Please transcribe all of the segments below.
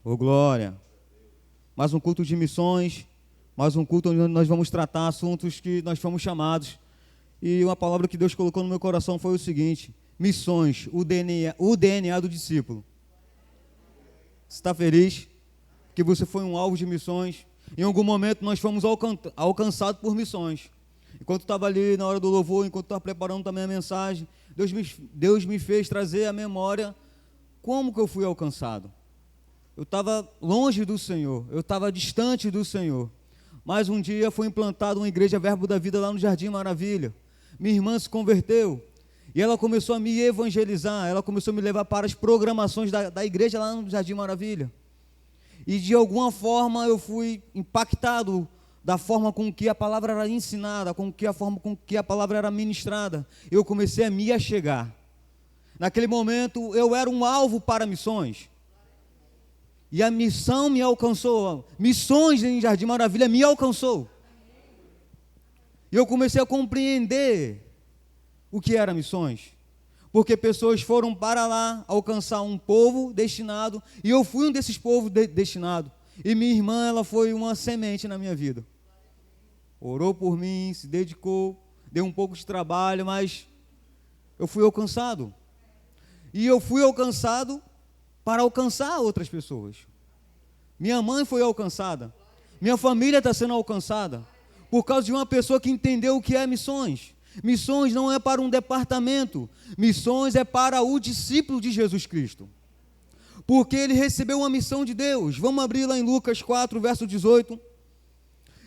Ô, glória. Mais um culto de missões, mais um culto onde nós vamos tratar assuntos que nós fomos chamados. E uma palavra que Deus colocou no meu coração foi o seguinte: missões, o DNA do discípulo. Você está feliz que você foi um alvo de missões? Em algum momento nós fomos alcançados por missões. Enquanto estava ali na hora do louvor, enquanto estava preparando também a mensagem, Deus me fez trazer à memória como que eu fui alcançado. Eu estava longe do Senhor, eu estava distante do Senhor. Mas um dia foi implantada uma igreja Verbo da Vida lá no Jardim Maravilha. Minha irmã se converteu e ela começou a me evangelizar, ela começou a me levar para as programações da igreja lá no Jardim Maravilha. E de alguma forma eu fui impactado da forma com que a palavra era ensinada, a forma com que a palavra era ministrada. Eu comecei a me achegar. Naquele momento eu era um alvo para missões. E a missão me alcançou. Missões em Jardim Maravilha me alcançou. E eu comecei a compreender o que era missões. Porque pessoas foram para lá alcançar um povo destinado, e eu fui um desses povos destinados. E minha irmã, ela foi uma semente na minha vida. Orou por mim, se dedicou, deu um pouco de trabalho, mas eu fui alcançado. E eu fui alcançado para alcançar outras pessoas. Minha mãe foi alcançada. Minha família está sendo alcançada por causa de uma pessoa que entendeu o que é missões. Missões não é para um departamento, missões é para o discípulo de Jesus Cristo, porque ele recebeu uma missão de Deus. Vamos abrir lá em Lucas 4, verso 18.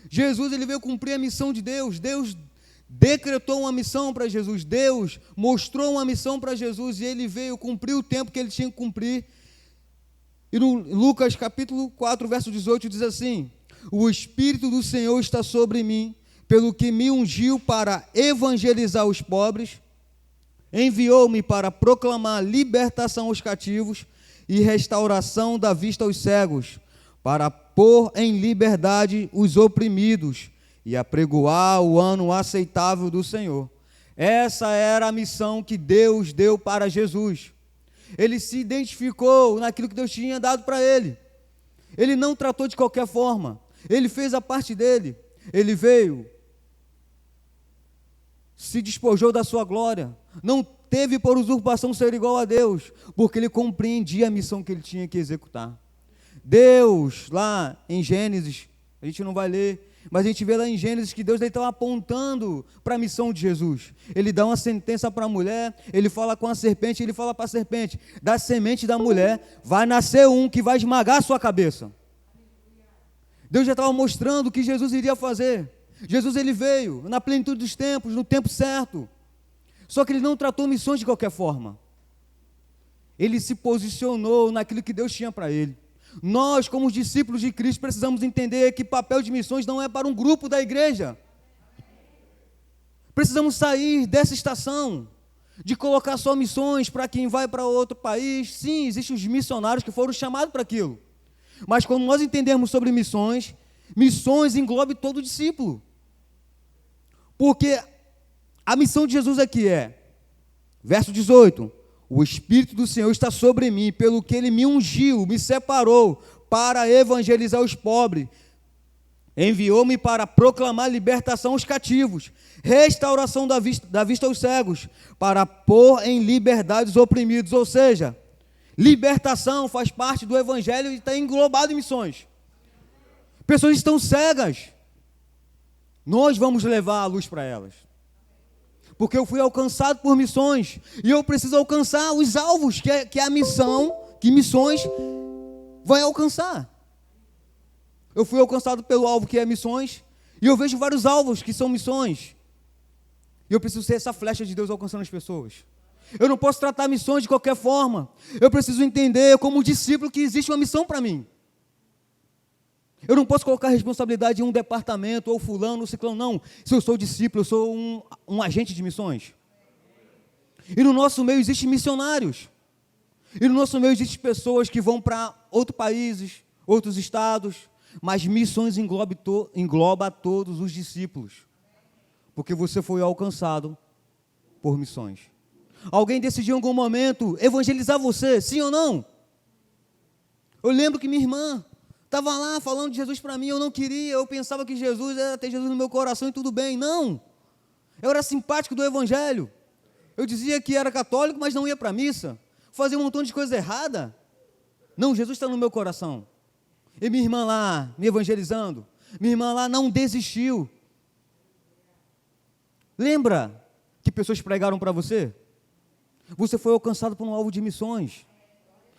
Jesus, ele veio cumprir a missão de Deus. Deus decretou uma missão para Jesus, Deus mostrou uma missão para Jesus, e ele veio cumprir o tempo que ele tinha que cumprir. E no Lucas capítulo 4, verso 18 diz assim: o Espírito do Senhor está sobre mim, pelo que me ungiu para evangelizar os pobres, enviou-me para proclamar libertação aos cativos e restauração da vista aos cegos, para pôr em liberdade os oprimidos e apregoar o ano aceitável do Senhor. Essa era a missão que Deus deu para Jesus. Ele se identificou naquilo que Deus tinha dado para ele. Ele não tratou de qualquer forma. Ele fez a parte dele. Ele veio, se despojou da sua glória, não teve por usurpação ser igual a Deus, porque ele compreendia a missão que ele tinha que executar. Deus, lá em Gênesis, a gente não vai ler, mas a gente vê lá em Gênesis que Deus estava apontando para a missão de Jesus. Ele dá uma sentença para a mulher, ele fala com a serpente, ele fala para a serpente: da semente da mulher vai nascer um que vai esmagar a sua cabeça. Deus já estava mostrando o que Jesus iria fazer. Jesus, ele veio na plenitude dos tempos, no tempo certo. Só que ele não tratou missões de qualquer forma. Ele se posicionou naquilo que Deus tinha para ele. Nós, como os discípulos de Cristo, precisamos entender que papel de missões não é para um grupo da igreja. Precisamos sair dessa estação de colocar só missões para quem vai para outro país. Sim, existem os missionários que foram chamados para aquilo. Mas quando nós entendemos sobre missões, missões englobe todo discípulo. Porque a missão de Jesus aqui é, verso 18, o Espírito do Senhor está sobre mim, pelo que ele me ungiu, me separou para evangelizar os pobres, enviou-me para proclamar libertação aos cativos, restauração da vista aos cegos, para pôr em liberdade os oprimidos. Ou seja, libertação faz parte do evangelho e está englobado em missões. Pessoas estão cegas, nós vamos levar a luz para elas, porque eu fui alcançado por missões, e eu preciso alcançar os alvos que a missão, que missões vai alcançar. Eu fui alcançado pelo alvo que é missões, e eu vejo vários alvos que são missões, e eu preciso ser essa flecha de Deus alcançando as pessoas. Eu não posso tratar missões de qualquer forma. Eu preciso entender, como discípulo, que existe uma missão para mim. Eu não posso colocar responsabilidade em um departamento, ou fulano, ou ciclano, não. Se eu sou discípulo, eu sou um agente de missões. E no nosso meio existem missionários. E no nosso meio existem pessoas que vão para outros países, outros estados, mas missões engloba todos os discípulos. Porque você foi alcançado por missões. Alguém decidiu em algum momento evangelizar você, sim ou não? Eu lembro que minha irmã estava lá falando de Jesus para mim, eu não queria, eu pensava que Jesus era ter Jesus no meu coração e tudo bem. Não, eu era simpático do Evangelho. Eu dizia que era católico, mas não ia para a missa. Fazia um montão de coisa errada. Não, Jesus está no meu coração. E minha irmã lá, me evangelizando. Minha irmã lá não desistiu. Lembra que pessoas pregaram para você? Você foi alcançado por um alvo de missões.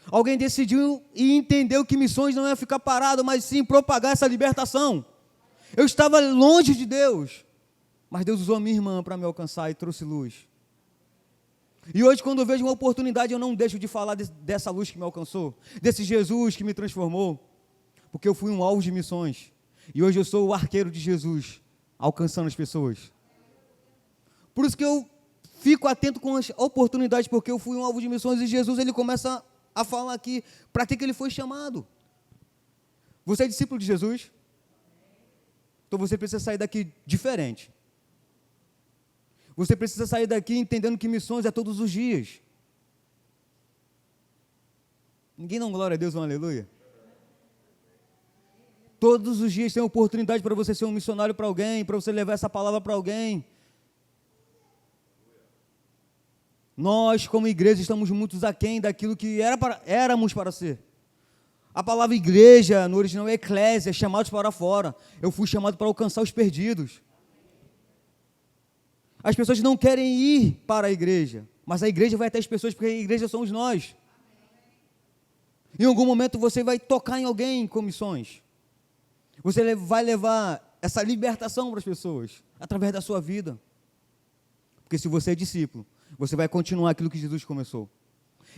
Alguém decidiu e entendeu que missões não é ficar parado, mas sim propagar essa libertação. Eu estava longe de Deus, mas Deus usou a minha irmã para me alcançar e trouxe luz. E hoje, quando eu vejo uma oportunidade, eu não deixo de falar dessa luz que me alcançou, desse Jesus que me transformou, porque eu fui um alvo de missões. E hoje eu sou o arqueiro de Jesus, alcançando as pessoas. Por isso que eu fico atento com as oportunidades, porque eu fui um alvo de missões e Jesus, ele começa a falar aqui, para que ele foi chamado. Você é discípulo de Jesus? Então você precisa sair daqui diferente. Você precisa sair daqui entendendo que missões é todos os dias. Ninguém dá glória a Deus, um aleluia? Todos os dias tem oportunidade para você ser um missionário para alguém, para você levar essa palavra para alguém. Nós, como igreja, estamos muito aquém daquilo que éramos para ser. A palavra igreja, no original é eclésia, chamados para fora. Eu fui chamado para alcançar os perdidos. As pessoas não querem ir para a igreja, mas a igreja vai até as pessoas, porque a igreja somos nós. Em algum momento você vai tocar em alguém com missões. Você vai levar essa libertação para as pessoas, através da sua vida. Porque se você é discípulo, você vai continuar aquilo que Jesus começou.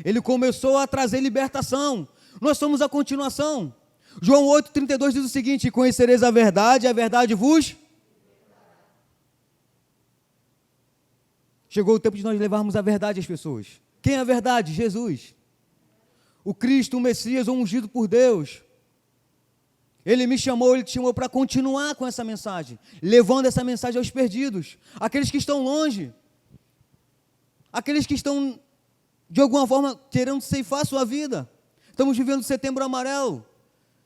Ele começou a trazer libertação. Nós somos a continuação. João 8,32 diz o seguinte: conhecereis a verdade vos... Chegou o tempo de nós levarmos a verdade às pessoas. Quem é a verdade? Jesus. O Cristo, o Messias, o ungido por Deus. Ele me chamou, ele te chamou para continuar com essa mensagem, levando essa mensagem aos perdidos, aqueles que estão longe, aqueles que estão, de alguma forma, querendo ceifar a sua vida. Estamos vivendo Setembro Amarelo.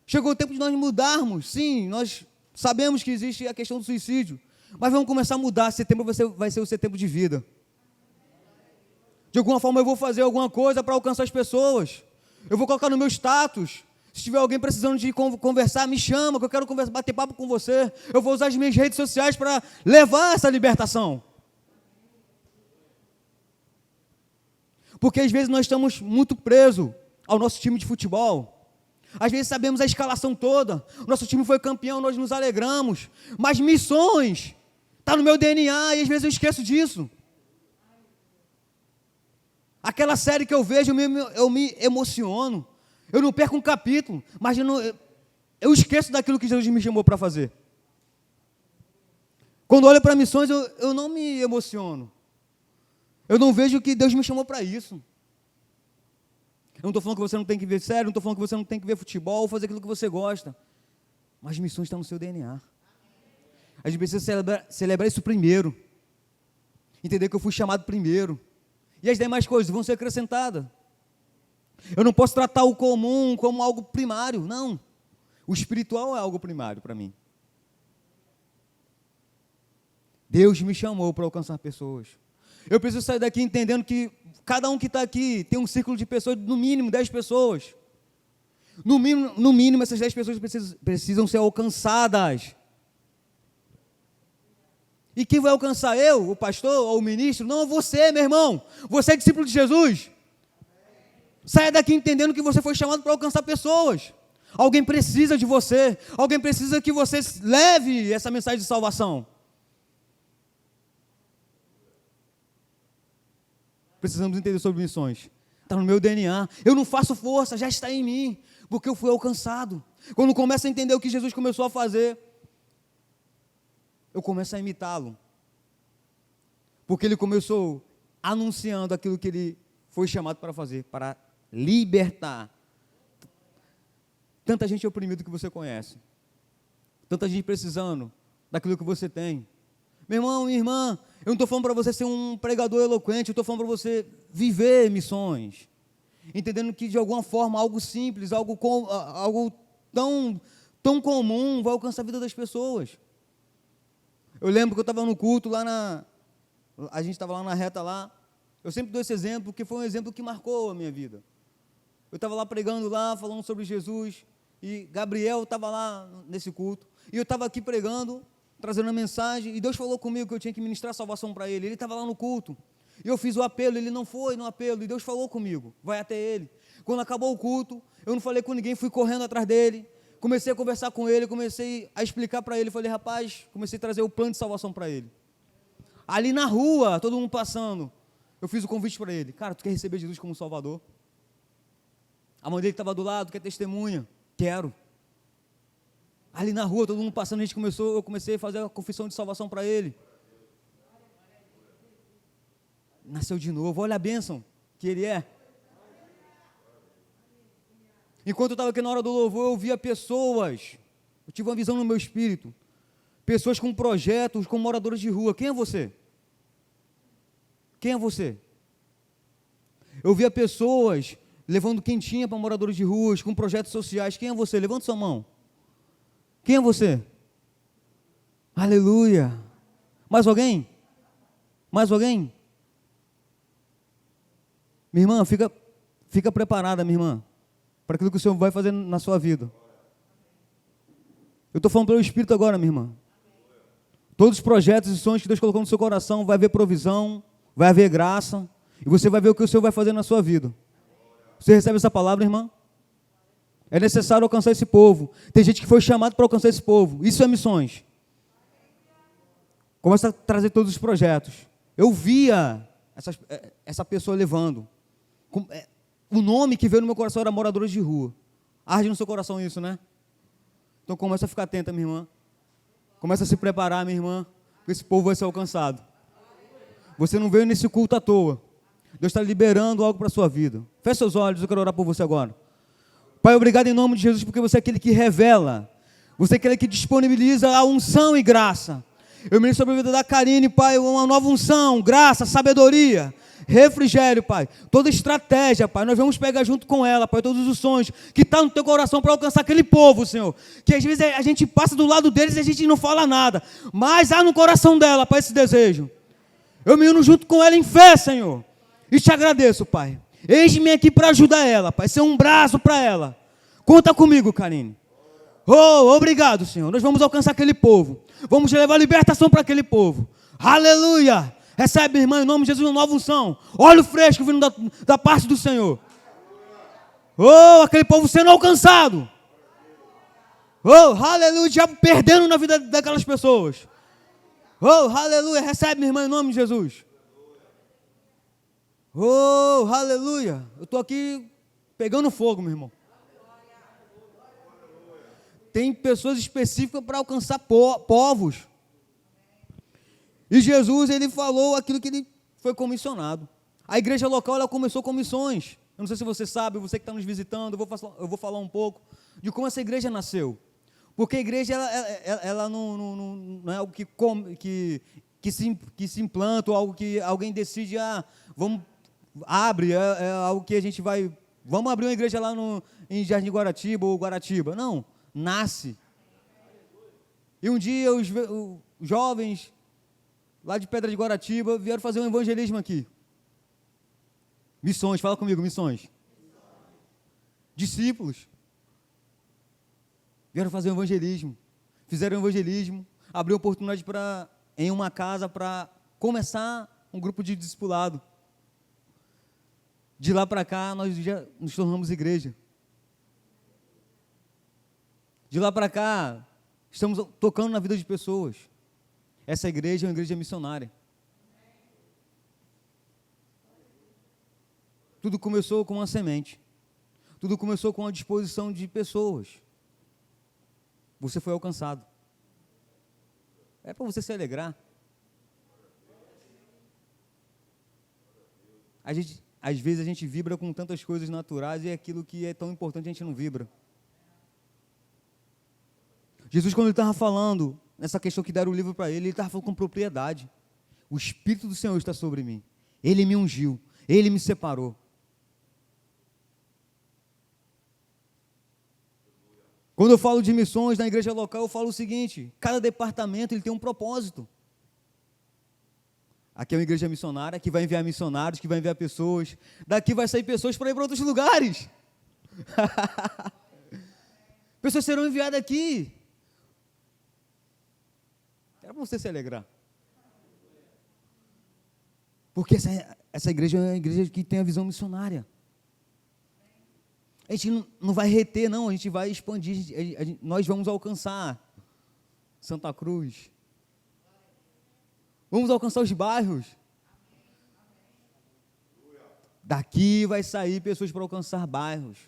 Chegou o tempo de nós mudarmos. Sim, nós sabemos que existe a questão do suicídio, mas vamos começar a mudar. Setembro vai ser o setembro de vida. De alguma forma eu vou fazer alguma coisa para alcançar as pessoas. Eu vou colocar no meu status. Se tiver alguém precisando de conversar, me chama, que eu quero conversar, bater papo com você. Eu vou usar as minhas redes sociais para levar essa libertação. Porque às vezes nós estamos muito presos ao nosso time de futebol. Às vezes sabemos a escalação toda. O nosso time foi campeão, nós nos alegramos. Mas missões está no meu DNA e às vezes eu esqueço disso. Aquela série que eu vejo, eu me emociono. Eu não perco um capítulo, mas eu esqueço daquilo que Jesus me chamou para fazer. Quando olho para missões, eu não me emociono. Eu não vejo que Deus me chamou para isso. Eu não estou falando que você não tem que ver série, não estou falando que você não tem que ver futebol, ou fazer aquilo que você gosta. Mas missões estão no seu DNA. A gente precisa celebrar isso primeiro. Entender que eu fui chamado primeiro. E as demais coisas vão ser acrescentadas. Eu não posso tratar o comum como algo primário, não. O espiritual é algo primário para mim. Deus me chamou para alcançar pessoas. Eu preciso sair daqui entendendo que cada um que está aqui tem um círculo de pessoas, no mínimo 10 pessoas. No mínimo essas 10 pessoas precisam ser alcançadas. E quem vai alcançar? Eu, o pastor ou o ministro? Não, você, meu irmão. Você é discípulo de Jesus. Saia daqui entendendo que você foi chamado para alcançar pessoas. Alguém precisa de você. Alguém precisa que você leve essa mensagem de salvação. Precisamos entender sobre missões. Está no meu DNA. Eu não faço força, já está em mim. Porque eu fui alcançado. Quando começo a entender o que Jesus começou a fazer, eu começo a imitá-lo. Porque ele começou anunciando aquilo que ele foi chamado para fazer, para libertar tanta gente oprimida que você conhece, tanta gente precisando daquilo que você tem. Meu irmão, minha irmã, eu não estou falando para você ser um pregador eloquente, eu estou falando para você viver missões, entendendo que de alguma forma algo simples, algo tão comum vai alcançar a vida das pessoas. Eu lembro que eu estava no culto a gente estava lá na reta lá, eu sempre dou esse exemplo, porque foi um exemplo que marcou a minha vida. Eu estava lá pregando lá, falando sobre Jesus, e Gabriel estava lá nesse culto, e eu estava aqui pregando, trazendo a mensagem, e Deus falou comigo que eu tinha que ministrar salvação para ele estava lá no culto, e eu fiz o apelo, ele não foi no apelo, e Deus falou comigo, vai até ele. Quando acabou o culto, eu não falei com ninguém, fui correndo atrás dele, comecei a conversar com ele, comecei a explicar para ele, falei, rapaz, comecei a trazer o plano de salvação para ele. Ali na rua, todo mundo passando, eu fiz o convite para ele, cara, tu quer receber Jesus como Salvador? A mãe dele estava do lado, quer testemunha? Quero. Ali na rua, todo mundo passando, eu comecei a fazer a confissão de salvação para ele. Nasceu de novo, olha a bênção que ele é. Enquanto eu estava aqui na hora do louvor, eu via pessoas, eu tive uma visão no meu espírito, pessoas com projetos, com moradores de rua. Quem é você? Quem é você? Eu via pessoas levando quentinha para moradores de ruas, com projetos sociais. Quem é você? Levanta sua mão. Quem é você? Aleluia. Mais alguém? Mais alguém? Minha irmã, fica preparada, minha irmã, para aquilo que o Senhor vai fazer na sua vida. Eu estou falando pelo Espírito agora, minha irmã. Todos os projetos e sonhos que Deus colocou no seu coração, vai haver provisão, vai haver graça, e você vai ver o que o Senhor vai fazer na sua vida. Você recebe essa palavra, irmã? É necessário alcançar esse povo. Tem gente que foi chamado para alcançar esse povo. Isso é missões. Começa a trazer todos os projetos. Eu via essa pessoa levando. O nome que veio no meu coração era moradores de rua. Arde no seu coração isso, né? Então começa a ficar atenta, minha irmã. Começa a se preparar, minha irmã, porque esse povo vai ser alcançado. Você não veio nesse culto à toa. Deus está liberando algo para a sua vida. Feche seus olhos, eu quero orar por você agora. Pai, obrigado em nome de Jesus, porque você é aquele que revela. Você é aquele que disponibiliza a unção e graça. Eu ministro sobre a vida da Karine, Pai, uma nova unção, graça, sabedoria, refrigério, Pai. Toda estratégia, Pai, nós vamos pegar junto com ela, Pai, todos os sonhos que estão no teu coração para alcançar aquele povo, Senhor. Que às vezes a gente passa do lado deles e a gente não fala nada, mas há no coração dela, Pai, esse desejo. Eu me uno junto com ela em fé, Senhor. E te agradeço, Pai. Eis-me aqui para ajudar ela, Pai, ser um braço para ela. Conta comigo, Karine. Oh, obrigado, Senhor. Nós vamos alcançar aquele povo. Vamos levar libertação para aquele povo. Aleluia. Recebe, irmã, em nome de Jesus, uma nova unção. Óleo fresco vindo da parte do Senhor. Oh, aquele povo sendo alcançado. Oh, aleluia. Já perdendo na vida daquelas pessoas. Oh, aleluia. Recebe, minha irmã, em nome de Jesus. Oh, aleluia. Eu estou aqui pegando fogo, meu irmão. Tem pessoas específicas para alcançar povos. E Jesus, ele falou aquilo que ele foi comissionado. A igreja local, ela começou com missões. Eu não sei se você sabe, você que está nos visitando, eu vou falar um pouco de como essa igreja nasceu. Porque a igreja, ela não é algo que se implanta, ou algo que alguém decide, abre, é algo que a gente vai, vamos abrir uma igreja lá em Jardim Guaratiba ou Guaratiba. Não, nasce. E um dia os jovens lá de Pedra de Guaratiba vieram fazer um evangelismo aqui. Missões, fala comigo, missões. Discípulos. Vieram fazer um evangelismo. Fizeram um evangelismo, abriu oportunidade em uma casa para começar um grupo de discipulado. De lá para cá, nós já nos tornamos igreja. De lá para cá, estamos tocando na vida de pessoas. Essa igreja é uma igreja missionária. Tudo começou com uma semente. Tudo começou com a disposição de pessoas. Você foi alcançado. É para você se alegrar. Às vezes a gente vibra com tantas coisas naturais e aquilo que é tão importante a gente não vibra. Jesus, quando ele estava falando nessa questão que deram o livro para ele estava falando com propriedade. O Espírito do Senhor está sobre mim. Ele me ungiu. Ele me separou. Quando eu falo de missões na igreja local, eu falo o seguinte: cada departamento ele tem um propósito. Aqui é uma igreja missionária, que vai enviar missionários, que vai enviar pessoas. Daqui vai sair pessoas para ir para outros lugares. Pessoas serão enviadas aqui. Era para você se alegrar. Porque essa igreja é uma igreja que tem a visão missionária. A gente não vai reter, não, a gente vai expandir, nós vamos alcançar Santa Cruz. Vamos alcançar os bairros. Daqui vai sair pessoas para alcançar bairros.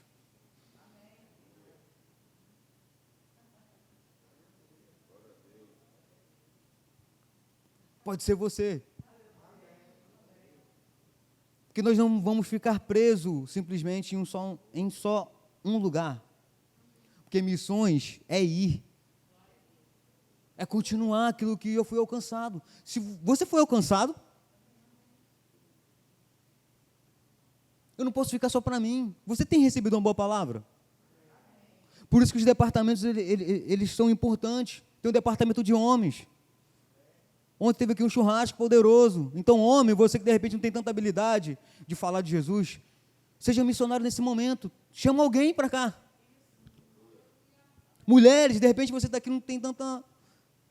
Pode ser você. Porque nós não vamos ficar presos simplesmente em só um lugar. Porque missões é ir. É continuar aquilo que eu fui alcançado. Se você foi alcançado, eu não posso ficar só para mim. Você tem recebido uma boa palavra? Por isso que os departamentos, eles são importantes. Tem um departamento de homens. Ontem teve aqui um churrasco poderoso. Então, homem, você que de repente não tem tanta habilidade de falar de Jesus, seja missionário nesse momento. Chama alguém para cá. Mulheres, de repente você daqui não tem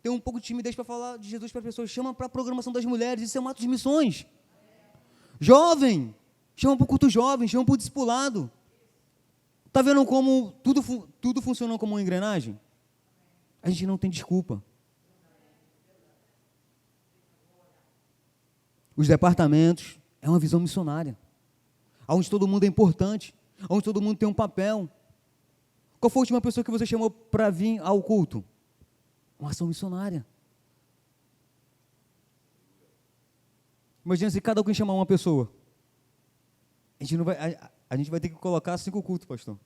um pouco de timidez para falar de Jesus para as pessoas. Chama para a programação das mulheres. Isso é um ato de missões. Jovem, chama para o culto jovem, chama para o discipulado. Está vendo como tudo funciona como uma engrenagem? A gente não tem desculpa. Os departamentos é uma visão missionária, onde todo mundo é importante, onde todo mundo tem um papel. Qual foi a última pessoa que você chamou para vir ao culto? Uma ação missionária. Imagina se cada um chamar uma pessoa. A gente vai ter que colocar 5 cultos, pastor.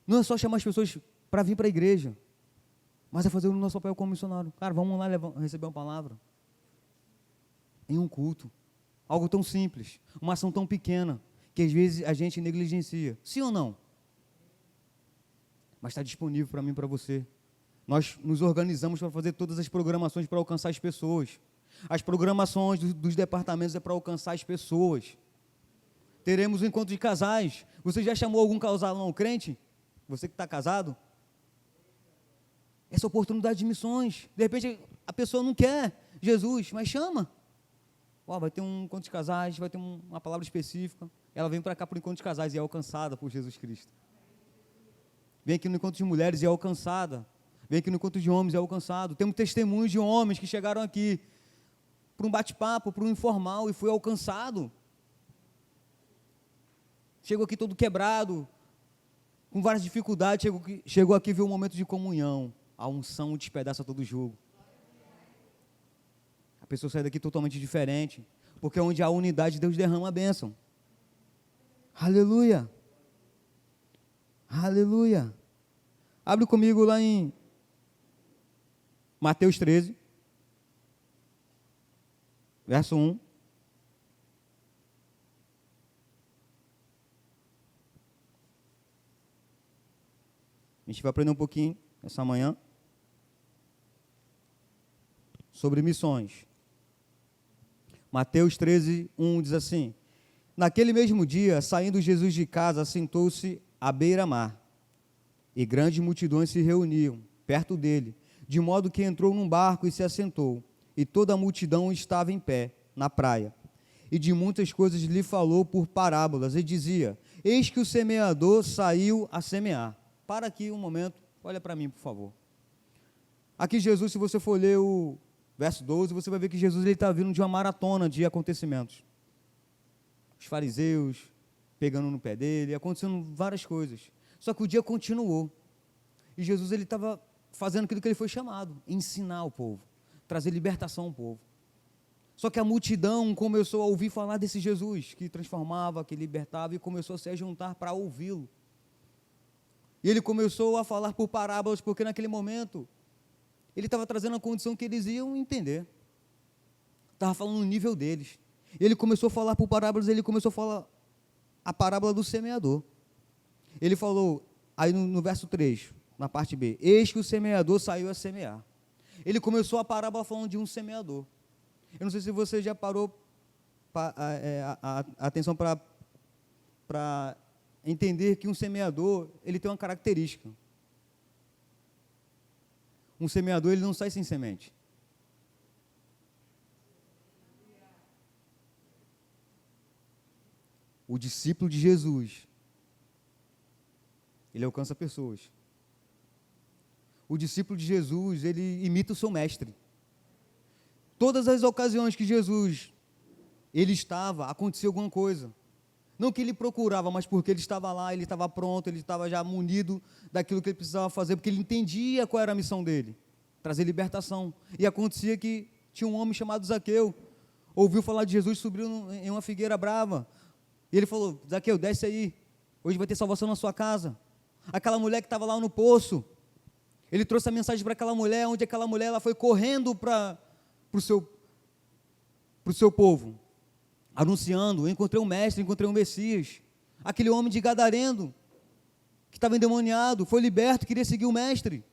Não é só chamar as pessoas para vir para a igreja, mas é fazer o nosso papel como missionário. Cara, vamos lá receber uma palavra. Em um culto. Algo tão simples, uma ação tão pequena, que às vezes a gente negligencia. Sim ou não? Mas está disponível para mim e para você. Nós nos organizamos para fazer todas as programações para alcançar as pessoas. As programações dos departamentos é para alcançar as pessoas. Teremos um encontro de casais. Você já chamou algum casal não crente? Você que está casado? Essa oportunidade de missões. De repente, a pessoa não quer Jesus, mas chama. Vai ter um encontro de casais, vai ter uma palavra específica. Ela vem para cá para o encontro de casais e é alcançada por Jesus Cristo. Vem aqui no encontro de mulheres e é alcançada. Vem aqui no encontro de homens e é alcançado. Temos testemunhos de homens que chegaram aqui para um bate-papo, para um informal e foi alcançado. Chegou aqui todo quebrado, com várias dificuldades, chegou aqui e viu um momento de comunhão. A unção despedaça todo o jugo. A pessoa sai daqui totalmente diferente, porque onde há unidade, Deus derrama a bênção. Aleluia. Aleluia. Abre comigo lá em Mateus 13, verso 1. A gente vai aprender um pouquinho essa manhã sobre missões. Mateus 13, 1 diz assim: naquele mesmo dia, saindo Jesus de casa, assentou-se à beira-mar, e grandes multidões se reuniam perto dele, de modo que entrou num barco e se assentou, e toda a multidão estava em pé, na praia. E de muitas coisas lhe falou por parábolas, e dizia: eis que o semeador saiu a semear. Para aqui um momento, olha para mim, por favor. Aqui Jesus, se você for ler o verso 12, você vai ver que Jesus está vindo de uma maratona de acontecimentos. Os fariseus pegando no pé dele, acontecendo várias coisas. Só que o dia continuou. E Jesus estava fazendo aquilo que ele foi chamado, ensinar o povo, trazer libertação ao povo. Só que a multidão começou a ouvir falar desse Jesus, que transformava, que libertava, e começou a se juntar para ouvi-lo. E ele começou a falar por parábolas, porque naquele momento ele estava trazendo a condição que eles iam entender. Estava falando no nível deles. Ele começou a falar por parábolas, ele começou a falar a parábola do semeador. Ele falou, aí no verso 3, na parte B, eis que o semeador saiu a semear. Ele começou a parábola falando de um semeador. Eu não sei se você já parou atenção para entender que um semeador, ele tem uma característica. Um semeador, ele não sai sem semente. O discípulo de Jesus, ele alcança pessoas. O discípulo de Jesus, ele imita o seu mestre. Todas as ocasiões que Jesus, ele estava, acontecia alguma coisa. Não que ele procurava, mas porque ele estava lá, ele estava pronto, ele estava já munido daquilo que ele precisava fazer, porque ele entendia qual era a missão dele, trazer libertação. E acontecia que tinha um homem chamado Zaqueu, ouviu falar de Jesus, subiu em uma figueira brava, e ele falou, Zaqueu, desce aí, hoje vai ter salvação na sua casa. Aquela mulher que estava lá no poço, ele trouxe a mensagem para aquela mulher, onde aquela mulher ela foi correndo para o seu povo, anunciando, encontrei um mestre, encontrei um Messias. Aquele homem de Gadareno, que estava endemoniado, foi liberto, queria seguir o mestre.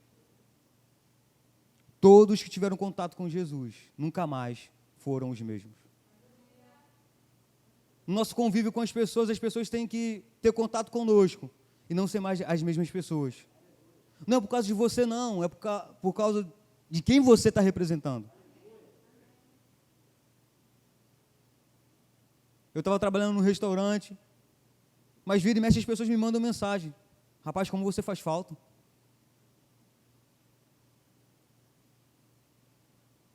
Todos que tiveram contato com Jesus, nunca mais foram os mesmos. No nosso convívio com as pessoas têm que ter contato conosco, e não ser mais as mesmas pessoas. Não é por causa de você, não, é por causa de quem você está representando. Eu estava trabalhando num restaurante, mas vira e mexe as pessoas me mandam mensagem. Rapaz, como você faz falta.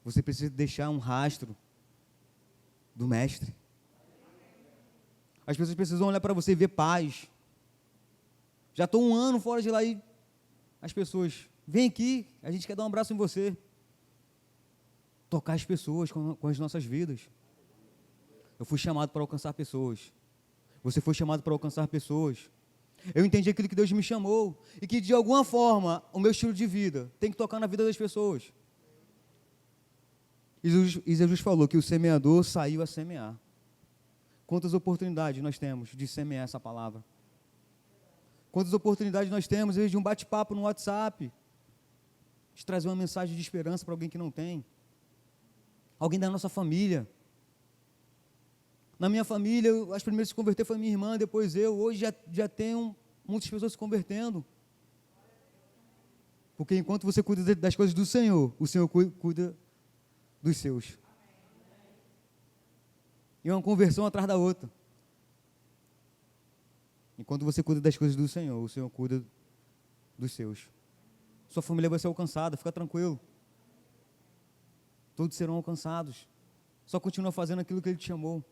Você precisa deixar um rastro do mestre. As pessoas precisam olhar para você e ver paz. Já estou 1 ano fora de lá e as pessoas, vem aqui, a gente quer dar um abraço em você. Tocar as pessoas com as nossas vidas. Eu fui chamado para alcançar pessoas. Você foi chamado para alcançar pessoas. Eu entendi aquilo que Deus me chamou. E que, de alguma forma, o meu estilo de vida tem que tocar na vida das pessoas. E Jesus falou que o semeador saiu a semear. Quantas oportunidades nós temos de semear essa palavra? Quantas oportunidades nós temos, às vezes, de um bate-papo no WhatsApp, de trazer uma mensagem de esperança para alguém que não tem. Alguém da nossa família. Na minha família, as primeiras a se converter foi minha irmã, depois eu. Hoje já tenho muitas pessoas se convertendo. Porque enquanto você cuida das coisas do Senhor, o Senhor cuida dos seus. E uma conversão atrás da outra. Enquanto você cuida das coisas do Senhor, o Senhor cuida dos seus. Sua família vai ser alcançada, fica tranquilo. Todos serão alcançados. Só continua fazendo aquilo que Ele te chamou.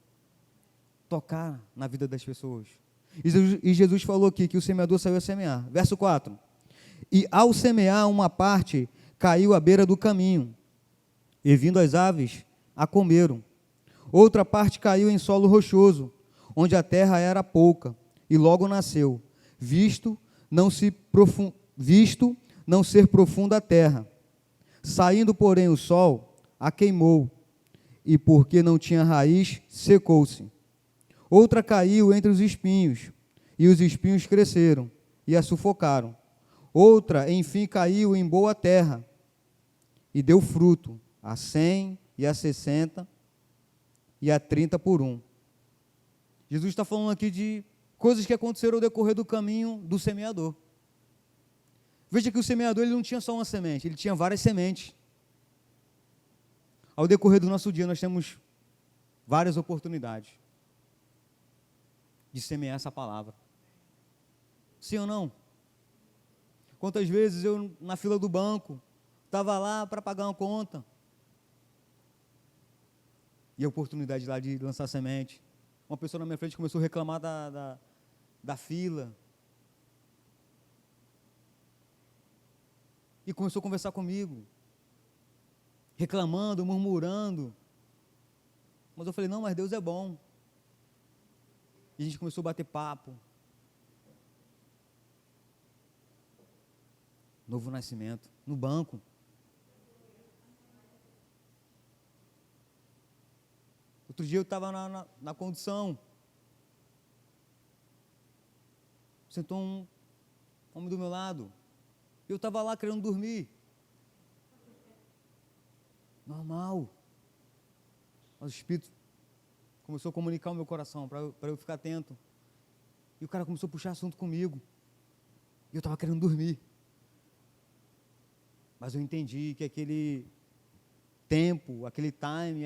Tocar na vida das pessoas. E Jesus falou aqui que o semeador saiu a semear. Verso 4. E ao semear, uma parte caiu à beira do caminho, e vindo as aves, a comeram. Outra parte caiu em solo rochoso, onde a terra era pouca, e logo nasceu, visto não ser profunda a terra. Saindo, porém, o sol, a queimou, e porque não tinha raiz, secou-se. Outra caiu entre os espinhos, e os espinhos cresceram, e a sufocaram. Outra, enfim, caiu em boa terra, e deu fruto, a 100, e a 60, e a 30 por 1. Jesus está falando aqui de coisas que aconteceram ao decorrer do caminho do semeador. Veja que o semeador ele não tinha só uma semente, ele tinha várias sementes. Ao decorrer do nosso dia, nós temos várias oportunidades de semear essa palavra. Sim ou não? Quantas vezes eu, na fila do banco, estava lá para pagar uma conta, e a oportunidade lá de lançar semente. Uma pessoa na minha frente começou a reclamar da fila, e começou a conversar comigo, reclamando, murmurando. Mas eu falei, não, mas Deus é bom. E a gente começou a bater papo. Novo nascimento, no banco. Outro dia eu estava na condução, sentou um homem do meu lado. Eu estava lá querendo dormir. Normal. Mas o Espírito começou a comunicar o meu coração para eu ficar atento. E o cara começou a puxar assunto comigo. E eu estava querendo dormir. Mas eu entendi que aquele tempo, aquele time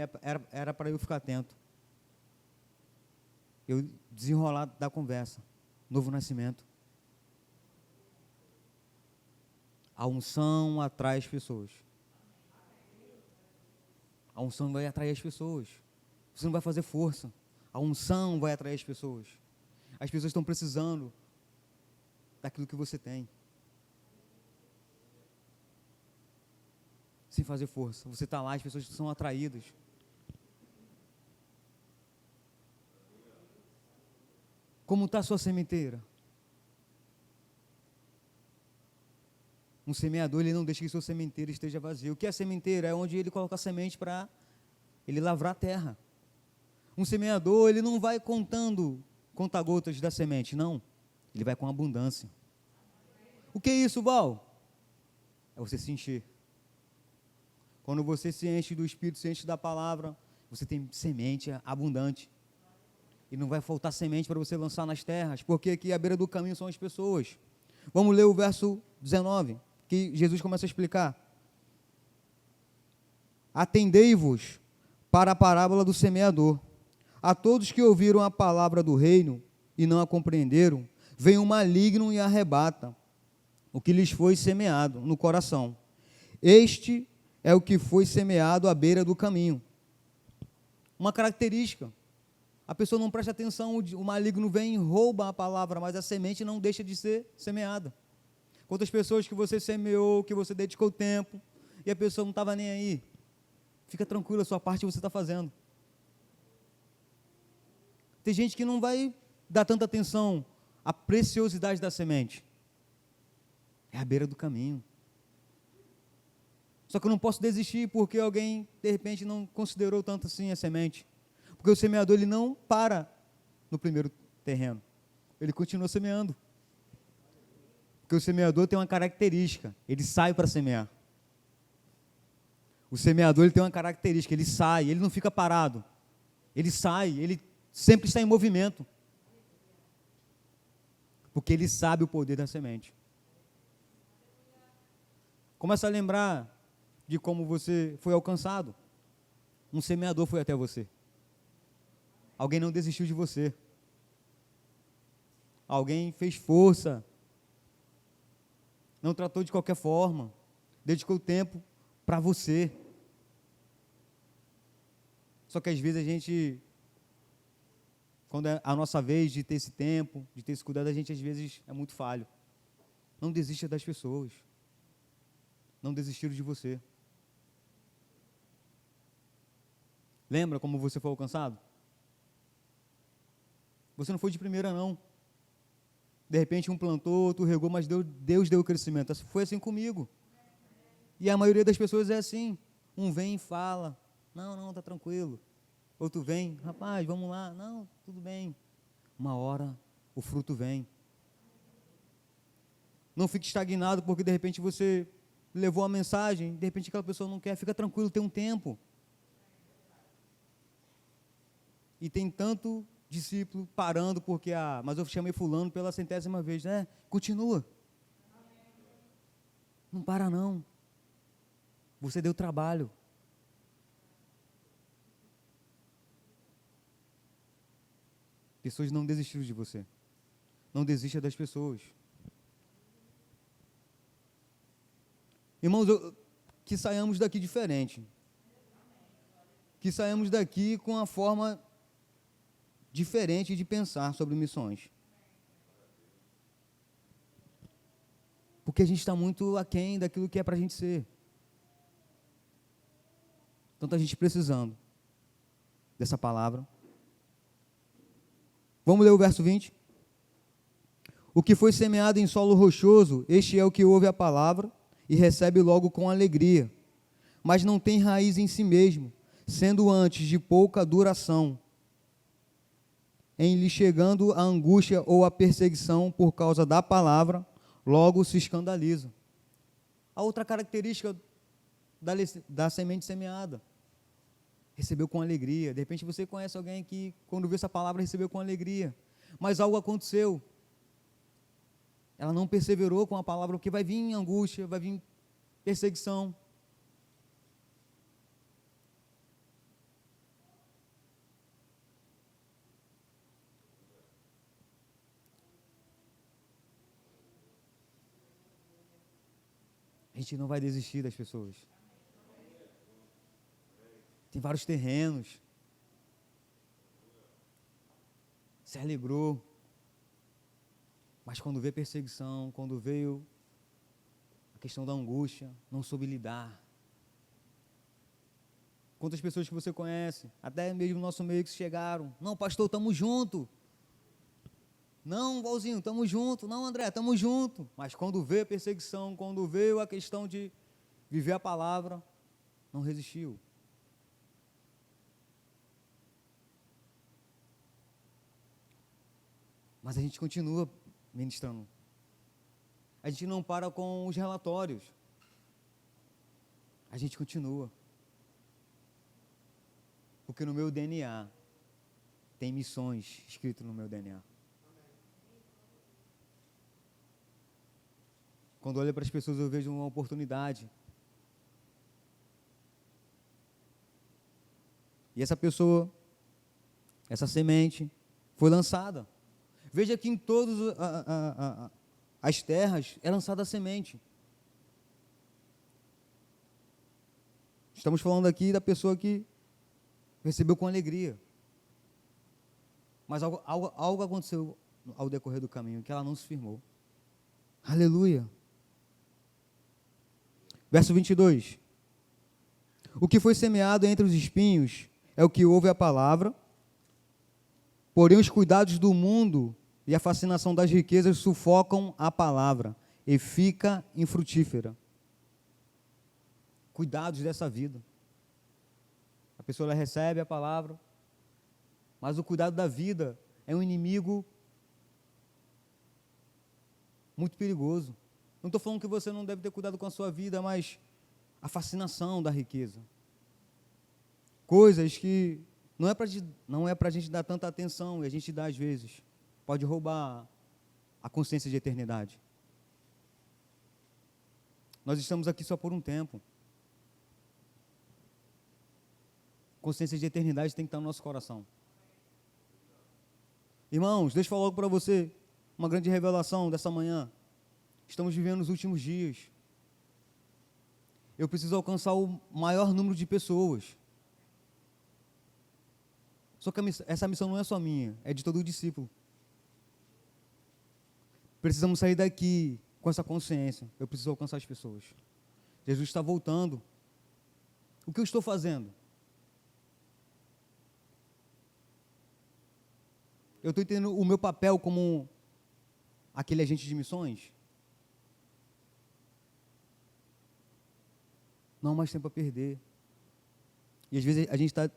era para eu ficar atento. Eu desenrolar da conversa. Novo nascimento. A unção atrai as pessoas. A unção vai atrair as pessoas. Você não vai fazer força. A unção vai atrair as pessoas. As pessoas estão precisando daquilo que você tem. Sem fazer força. Você está lá, as pessoas são atraídas. Como está a sua sementeira? Um semeador, ele não deixa que sua sementeira esteja vazia. O que é sementeira? É onde ele coloca a semente para ele lavrar a terra. Um semeador, ele não vai contando conta-gotas da semente, não. Ele vai com abundância. O que é isso, Val? É você se encher. Quando você se enche do Espírito, se enche da palavra, você tem semente abundante. E não vai faltar semente para você lançar nas terras, porque aqui à beira do caminho são as pessoas. Vamos ler o verso 19, que Jesus começa a explicar. Atendei-vos para a parábola do semeador. A todos que ouviram a palavra do reino e não a compreenderam, vem o maligno e arrebata o que lhes foi semeado no coração. Este é o que foi semeado à beira do caminho. Uma característica. A pessoa não presta atenção, o maligno vem e rouba a palavra, mas a semente não deixa de ser semeada. Quantas pessoas que você semeou, que você dedicou tempo, e a pessoa não estava nem aí. Fica tranquilo, a sua parte você está fazendo. Tem gente que não vai dar tanta atenção à preciosidade da semente. É à beira do caminho. Só que eu não posso desistir porque alguém, de repente, não considerou tanto assim a semente. Porque o semeador, ele não para no primeiro terreno. Ele continua semeando. Porque o semeador tem uma característica, ele sai para semear. O semeador, ele tem uma característica, ele sai, ele não fica parado. Ele sai, ele sempre está em movimento. Porque ele sabe o poder da semente. Começa a lembrar de como você foi alcançado. Um semeador foi até você. Alguém não desistiu de você. Alguém fez força. Não tratou de qualquer forma. Dedicou tempo para você. Só que às vezes a gente, quando é a nossa vez de ter esse tempo, de ter esse cuidado, a gente às vezes é muito falho. Não desista das pessoas. Não desistiram de você. Lembra como você foi alcançado? Você não foi de primeira, não. De repente um plantou, outro regou, mas Deus deu o crescimento. Foi assim comigo. E a maioria das pessoas é assim. Um vem e fala, não, está tranquilo. Outro vem, rapaz, vamos lá. Não, tudo bem. Uma hora o fruto vem. Não fique estagnado porque de repente você levou a mensagem, de repente aquela pessoa não quer, fica tranquilo, tem um tempo. E tem tanto discípulo parando porque, mas eu chamei fulano pela 100ª vez, continua. Não para não. Você deu trabalho. Pessoas não desistiram de você. Não desista das pessoas. Irmãos, que saiamos daqui diferente. Que saiamos daqui com uma forma diferente de pensar sobre missões. Porque a gente está muito aquém daquilo que é para a gente ser. Tanta gente precisando dessa palavra. Vamos ler o verso 20? O que foi semeado em solo rochoso, este é o que ouve a palavra e recebe logo com alegria, mas não tem raiz em si mesmo, sendo antes de pouca duração. em lhe chegando a angústia ou a perseguição por causa da palavra, logo se escandalizam. A outra característica da semente semeada, recebeu com alegria. De repente você conhece alguém que, quando viu essa palavra, recebeu com alegria, mas algo aconteceu, ela não perseverou com a palavra, porque vai vir angústia, vai vir perseguição. A gente não vai desistir das pessoas. Tem vários terrenos. Se alegrou. Mas quando veio perseguição, quando veio a questão da angústia, não soube lidar. Quantas pessoas que você conhece, até mesmo no nosso meio, que chegaram: não, pastor, estamos juntos. Não, Valzinho, estamos juntos. Não, André, estamos juntos. Mas quando veio a perseguição, quando veio a questão de viver a palavra, não resistiu. Mas a gente continua ministrando. A gente não para com os relatórios. A gente continua. Porque no meu DNA tem missões escritas no meu DNA. Quando eu olho para as pessoas, eu vejo uma oportunidade. E essa pessoa, essa semente, foi lançada. Veja que em todas as terras é lançada a semente. Estamos falando aqui da pessoa que recebeu com alegria. Mas algo aconteceu ao decorrer do caminho, que ela não se firmou. Aleluia. Verso 22. O que foi semeado entre os espinhos é o que ouve a palavra, porém os cuidados do mundo e a fascinação das riquezas sufocam a palavra e fica infrutífera. Cuidados dessa vida. A pessoa ela recebe a palavra, mas o cuidado da vida é um inimigo muito perigoso. Não estou falando que você não deve ter cuidado com a sua vida, mas a fascinação da riqueza. Coisas que não é para a gente dar tanta atenção, e a gente dá às vezes. Pode roubar a consciência de eternidade. Nós estamos aqui só por um tempo. Consciência de eternidade tem que estar no nosso coração. Irmãos, deixa eu falar algo para você, uma grande revelação dessa manhã. Estamos vivendo os últimos dias. Eu preciso alcançar o maior número de pessoas. Só que essa missão não é só minha, é de todo o discípulo. Precisamos sair daqui com essa consciência. Eu preciso alcançar as pessoas. Jesus está voltando. O que eu estou fazendo? Eu estou entendendo o meu papel como aquele agente de missões? Não há mais tempo a perder. E às vezes a gente está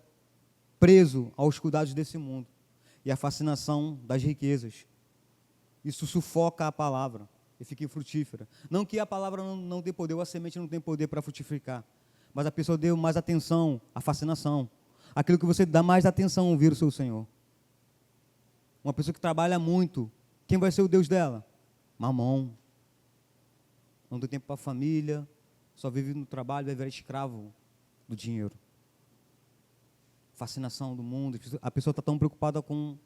preso aos cuidados desse mundo e à fascinação das riquezas. Isso sufoca a palavra e fica infrutífera. Não que a palavra não dê poder, ou a semente não tem poder para frutificar, mas a pessoa deu mais atenção à fascinação. Aquilo que você dá mais atenção a ouvir o seu Senhor. Uma pessoa que trabalha muito, quem vai ser o Deus dela? Mamão. Não tem tempo para a família, só vive no trabalho, vai virar escravo do dinheiro. Fascinação do mundo. A pessoa está tão preocupada com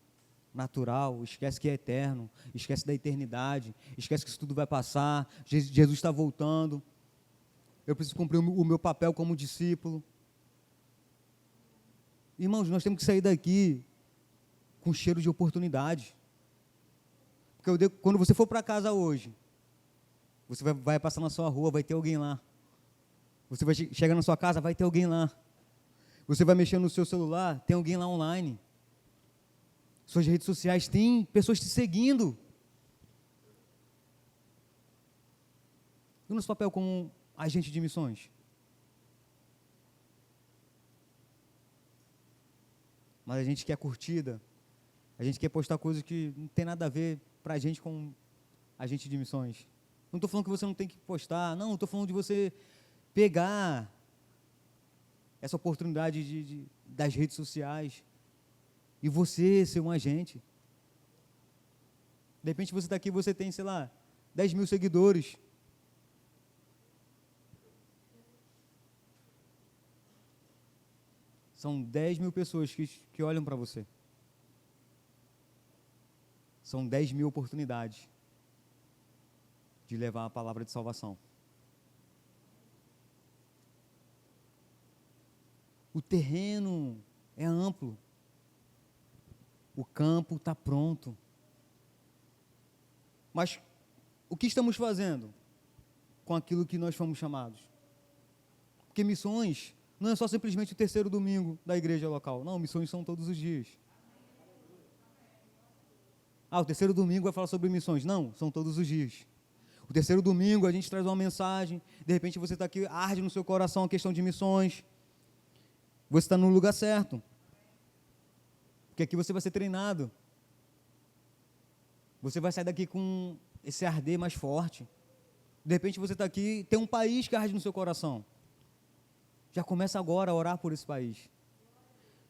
natural, esquece que é eterno, esquece da eternidade, esquece que isso tudo vai passar, Jesus está voltando. Eu preciso cumprir o meu papel como discípulo. Irmãos, nós temos que sair daqui com cheiro de oportunidade. Porque quando você for para casa hoje, você vai passar na sua rua, vai ter alguém lá. Você vai chegar na sua casa, vai ter alguém lá. Você vai mexer no seu celular, tem alguém lá online. Suas redes sociais, tem pessoas te seguindo. E o nosso papel como agente de missões? Mas a gente quer curtida, A gente quer postar coisas que não tem nada a ver para a gente com agente de missões. Não estou falando que você não tem que postar, não, estou falando de você pegar essa oportunidade das redes sociais e você ser um agente. De repente você está aqui, você tem, sei lá, 10 mil seguidores. São 10 mil pessoas que olham para você. São 10 mil oportunidades de levar a palavra de salvação. O terreno é amplo. O campo está pronto. Mas o que estamos fazendo com aquilo que nós fomos chamados? Porque missões não é só simplesmente o terceiro domingo da igreja local. Não, missões são todos os dias. O terceiro domingo vai falar sobre missões. Não, são todos os dias. O terceiro domingo a gente traz uma mensagem, de repente você está aqui, arde no seu coração a questão de missões. Você está no lugar certo. Porque aqui você vai ser treinado. Você vai sair daqui com esse arder mais forte. De repente você está aqui, tem um país que arde no seu coração. Já começa agora a orar por esse país.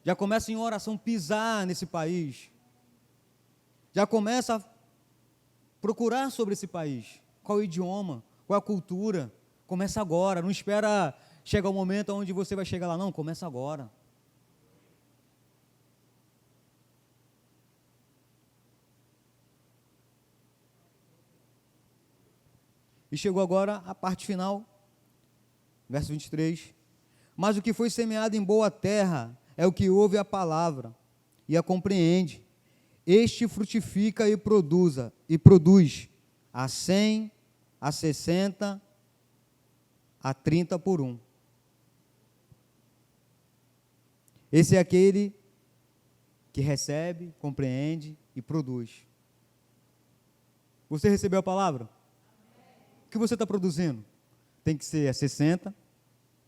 Já começa em oração pisar nesse país. Já começa a procurar sobre esse país. Qual o idioma, qual a cultura. Começa agora, não espera chegar o momento onde você vai chegar lá. Não, começa agora. E chegou agora a parte final, verso 23. Mas o que foi semeado em boa terra é o que ouve a palavra e a compreende. Este frutifica e produz a 100, a 60, a 30 por 1. Esse é aquele que recebe, compreende e produz. Você recebeu a palavra? O que você está produzindo? Tem que ser a 60,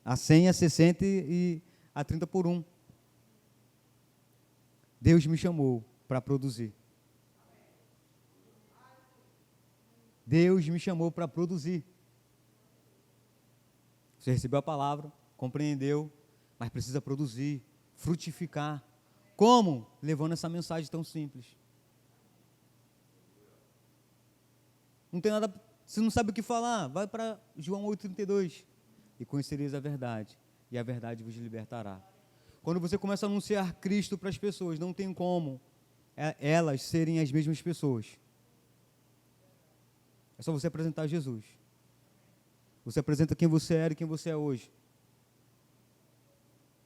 a 100, a 60 e a 30 por 1. Deus me chamou para produzir. Deus me chamou para produzir. Você recebeu a palavra, compreendeu, mas precisa produzir, frutificar. Como? Levando essa mensagem tão simples. Não tem nada, se não sabe o que falar, vai para João 8,32. E conhecereis a verdade, e a verdade vos libertará. Quando você começa a anunciar Cristo para as pessoas, não tem como elas serem as mesmas pessoas. É só você apresentar Jesus. Você apresenta quem você era e quem você é hoje.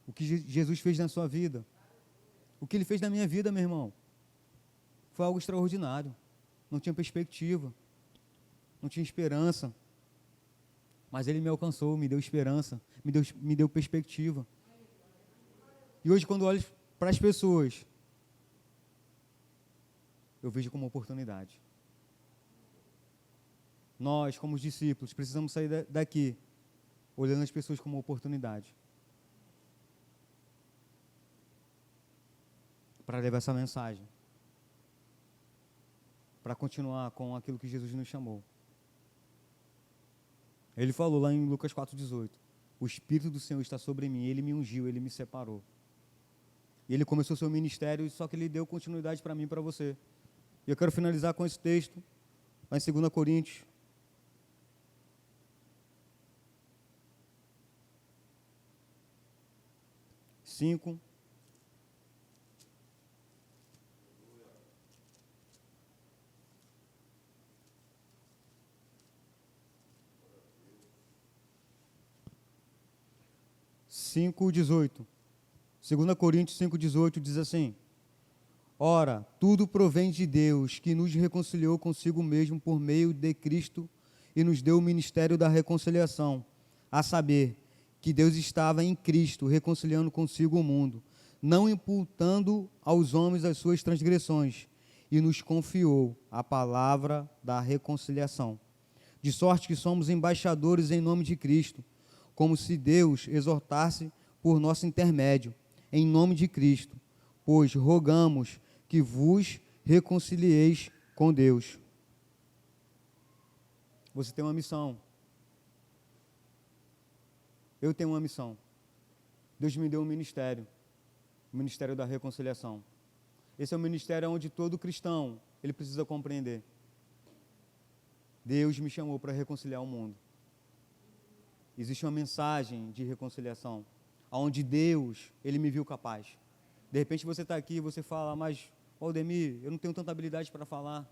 O que Jesus fez na sua vida. O que Ele fez na minha vida, meu irmão. Foi algo extraordinário. Não tinha perspectiva. Não tinha esperança. Mas Ele me alcançou, me deu esperança, me deu perspectiva. E hoje, quando olho para as pessoas, eu vejo como oportunidade. Nós, como discípulos, precisamos sair daqui, olhando as pessoas como oportunidade. Para levar essa mensagem. Para continuar com aquilo que Jesus nos chamou. Ele falou lá em Lucas 4,18. O Espírito do Senhor está sobre mim, Ele me ungiu, Ele me separou. E Ele começou o seu ministério, só que Ele deu continuidade para mim e para você. E eu quero finalizar com esse texto, lá em 2 Coríntios. Cinco. Cinco, 18. 2 Coríntios 5,18 diz assim: Ora, tudo provém de Deus, que nos reconciliou consigo mesmo por meio de Cristo e nos deu o ministério da reconciliação, a saber, que Deus estava em Cristo, reconciliando consigo o mundo, não imputando aos homens as suas transgressões, e nos confiou a palavra da reconciliação. De sorte que somos embaixadores em nome de Cristo, como se Deus exortasse por nosso intermédio, em nome de Cristo, pois rogamos que vos reconcilieis com Deus. Você tem uma missão. Eu tenho uma missão. Deus me deu um ministério, o ministério da reconciliação. Esse é um ministério onde todo cristão, ele precisa compreender. Deus me chamou para reconciliar o mundo. Existe uma mensagem de reconciliação, onde Deus, ele me viu capaz. De repente você está aqui e você fala, mas, Aldemir, eu não tenho tanta habilidade para falar.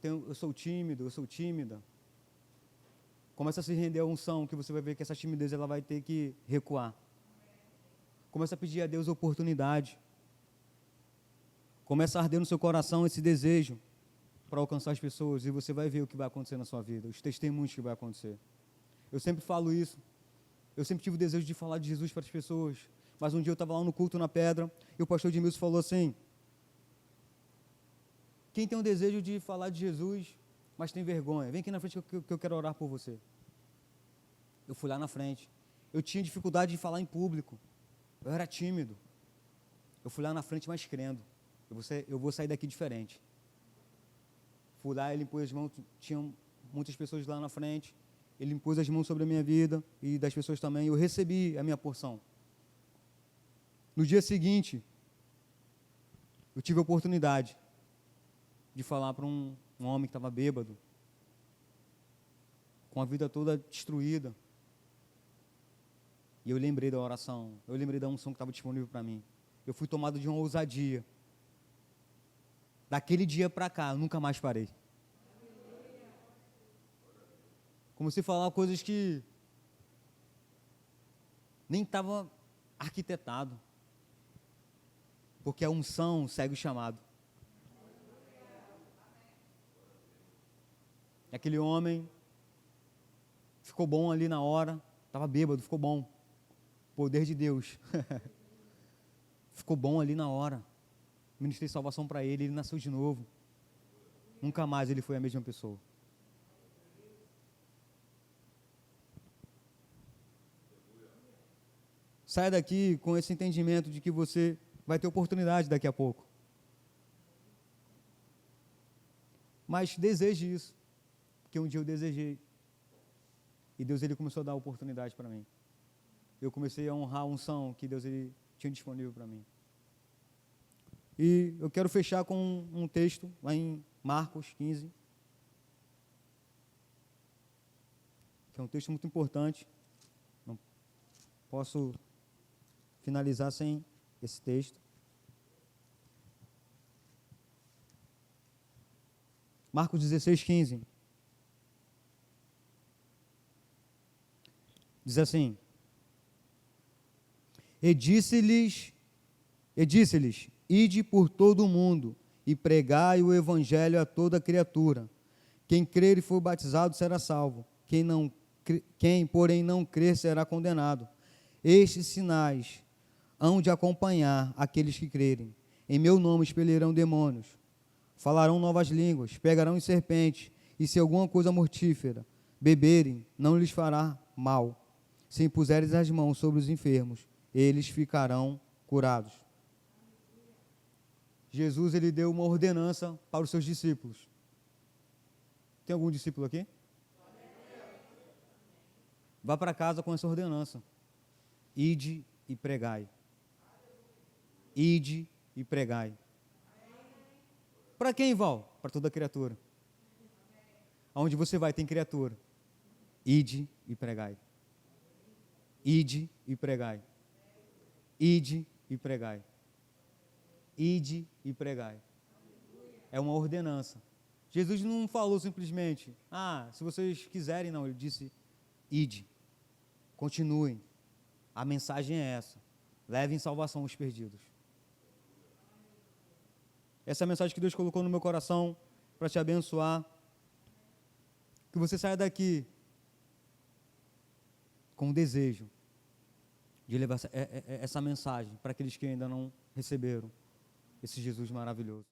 Eu sou tímido, eu sou tímida. Começa a se render à unção, que você vai ver que essa timidez ela vai ter que recuar. Começa a pedir a Deus oportunidade. Começa a arder no seu coração esse desejo para alcançar as pessoas, e você vai ver o que vai acontecer na sua vida, os testemunhos que vai acontecer. Eu sempre falo isso. Eu sempre tive o desejo de falar de Jesus para as pessoas. Mas um dia eu estava lá no culto na Pedra, e o pastor Edmilson falou assim: quem tem o desejo de falar de Jesus, mas tem vergonha, vem aqui na frente que eu quero orar por você. Eu fui lá na frente. Eu tinha dificuldade de falar em público. Eu era tímido. Eu fui lá na frente, mas crendo. Eu vou sair daqui diferente. Fui lá, ele impôs as mãos, tinham muitas pessoas lá na frente. Ele impôs as mãos sobre a minha vida e das pessoas também. Eu recebi a minha porção. No dia seguinte, eu tive a oportunidade de falar para um homem que estava bêbado, com a vida toda destruída. E eu lembrei da oração, eu lembrei da unção que estava disponível para mim. Eu fui tomado de uma ousadia. Daquele dia para cá, eu nunca mais parei. Comecei a falar coisas que nem estava arquitetado. Porque a unção segue o chamado. E aquele homem ficou bom ali na hora, estava bêbado, ficou bom. Poder de Deus. Ficou bom ali na hora. Ministrei salvação para ele, ele nasceu de novo. Nunca mais ele foi a mesma pessoa. Saia daqui com esse entendimento de que você vai ter oportunidade daqui a pouco. Mas deseje isso, porque um dia eu desejei. E Deus ele começou a dar oportunidade para mim. Eu comecei a honrar a unção que Deus ele tinha disponível para mim. E eu quero fechar com um texto lá em Marcos 15, que é um texto muito importante. Não posso finalizar sem esse texto. Marcos 16, 15. Diz assim: E disse-lhes, ide por todo o mundo e pregai o evangelho a toda criatura. Quem crer e for batizado será salvo. Quem, porém, não crer será condenado. Estes sinais hão de acompanhar aqueles que crerem. Em meu nome expelirão demônios, falarão novas línguas, pegarão em serpentes, e se alguma coisa mortífera beberem, não lhes fará mal. Se impuseres as mãos sobre os enfermos, eles ficarão curados. Jesus ele deu uma ordenança para os seus discípulos. Tem algum discípulo aqui? Vá para casa com essa ordenança. Ide e pregai. Ide e pregai. Para quem, Val? Para toda criatura. Aonde você vai tem criatura. Ide e pregai. Ide e pregai. Ide e pregai. Ide e pregai. É uma ordenança. Jesus não falou simplesmente, se vocês quiserem, não. Ele disse, ide. Continuem. A mensagem é essa. Levem salvação aos perdidos. Essa é a mensagem que Deus colocou no meu coração para te abençoar. Que você saia daqui com o desejo de levar essa mensagem para aqueles que ainda não receberam esse Jesus maravilhoso.